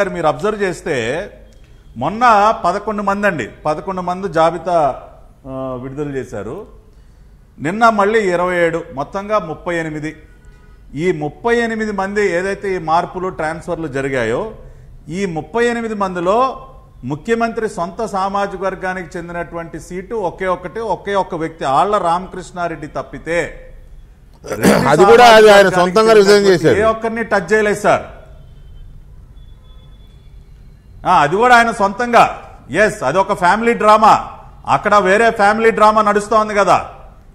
మీరు అబ్జర్వ్ చేస్తే మొన్న 11 మంది అండి 11 మంది జాబితా విడుదల చేశారు. నిన్న మళ్ళీ 27, మొత్తంగా 38. ఈ 38 మంది ఏదైతే ఈ మార్పులు ట్రాన్స్ఫర్లు జరిగాయో ఈ 38 మందిలో ముఖ్యమంత్రి సొంత సామాజిక వర్గానికి చెందినటువంటి సీటు ఒకే ఒక్క వ్యక్తి ఆళ్ల రామకృష్ణారెడ్డి తప్పితే అది కూడా ఆయన సొంతంగా రిజైన్ చేశారు. ఏ ఒక్కరిని టచ్ చేయలేదు సార్. అది కూడా ఆయన సొంతంగా. ఎస్, అది ఒక ఫ్యామిలీ డ్రామా. అక్కడ వేరే ఫ్యామిలీ డ్రామా నడుస్తోంది కదా.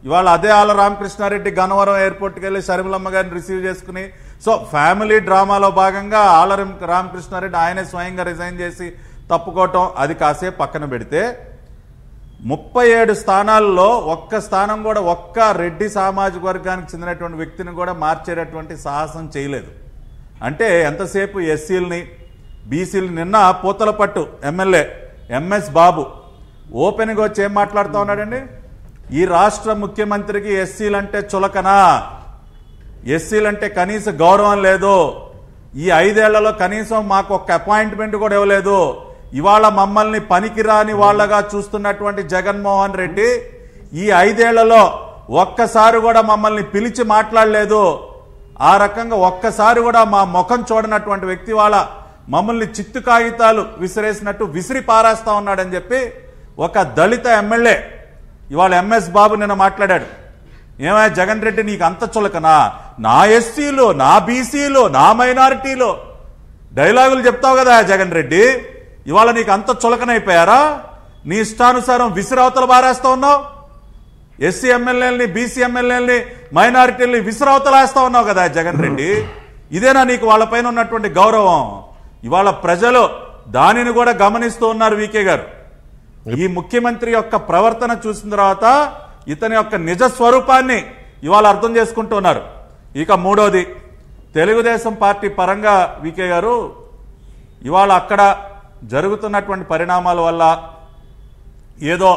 ఇవాళ అదే ఆళ్ల రామకృష్ణారెడ్డి గన్నవరం ఎయిర్పోర్ట్కి వెళ్ళి షర్మిలమ్మ గారిని రిసీవ్ చేసుకుని, సో ఫ్యామిలీ డ్రామాలో భాగంగా ఆళ్ల రామకృష్ణారెడ్డి ఆయనే స్వయంగా రిజైన్ చేసి తప్పుకోవటం అది కాసేపు పక్కన పెడితే 37 స్థానాల్లో ఒక్క స్థానం కూడా ఒక్క రెడ్డి సామాజిక వర్గానికి చెందినటువంటి వ్యక్తిని కూడా మార్చేటటువంటి సాహసం చేయలేదు. అంటే ఎంతసేపు ఎస్సీలని బీసీలు. నిన్న పూతలపట్టు ఎమ్మెల్యే ఎంఎస్ బాబు ఓపెన్గా వచ్చి ఏం మాట్లాడుతూ ఉన్నాడండి, ఈ రాష్ట్ర ముఖ్యమంత్రికి ఎస్సీలంటే చులకనా, ఎస్సీలంటే కనీస గౌరవం లేదు, ఈ 5 ఏళ్లలో కనీసం మాకు ఒక్క అపాయింట్మెంట్ కూడా ఇవ్వలేదు, ఇవాళ మమ్మల్ని పనికిరాని వాళ్లగా చూస్తున్నటువంటి జగన్మోహన్ రెడ్డి ఈ 5 ఏళ్లలో ఒక్కసారి కూడా మమ్మల్ని పిలిచి మాట్లాడలేదు, ఆ రకంగా ఒక్కసారి కూడా మా ముఖం చూడనటువంటి వ్యక్తి వాళ్ళ మమ్మల్ని చిత్తు కాగితాలు విసిరేసినట్టు విసిరి పారేస్తా ఉన్నాడని చెప్పి ఒక దళిత ఎమ్మెల్యే ఇవాళ ఎంఎస్ బాబు నిన్న మాట్లాడాడు. ఏమయ్య జగన్ రెడ్డి, నీకు అంత చులకనా, నా ఎస్సీలు, నా బీసీలు, నా మైనారిటీలు డైలాగులు చెప్తావు కదా జగన్ రెడ్డి, ఇవాళ నీకు అంత చులకనైపోయారా? నీ ఇష్టానుసారం విసిరవతలు బారేస్తా ఉన్నావు, ఎస్సీ ఎమ్మెల్యేలని బీసీ ఎమ్మెల్యేలని మైనారిటీలని విసిరవతలేస్తా ఉన్నావు కదా జగన్ రెడ్డి. ఇదేనా నీకు వాళ్ళపైన ఉన్నటువంటి గౌరవం? ఇవాళ ప్రజలు దానిని కూడా గమనిస్తూ ఉన్నారు. వీకే గారు, ఈ ముఖ్యమంత్రి యొక్క ప్రవర్తన చూసిన తర్వాత ఇతని యొక్క నిజ స్వరూపాన్ని ఇవాళ అర్థం చేసుకుంటున్నారు. ఇక మూడోది, తెలుగుదేశం పార్టీ పరంగా వీకే గారు ఇవాళ అక్కడ జరుగుతున్నటువంటి పరిణామాల వల్ల ఏదో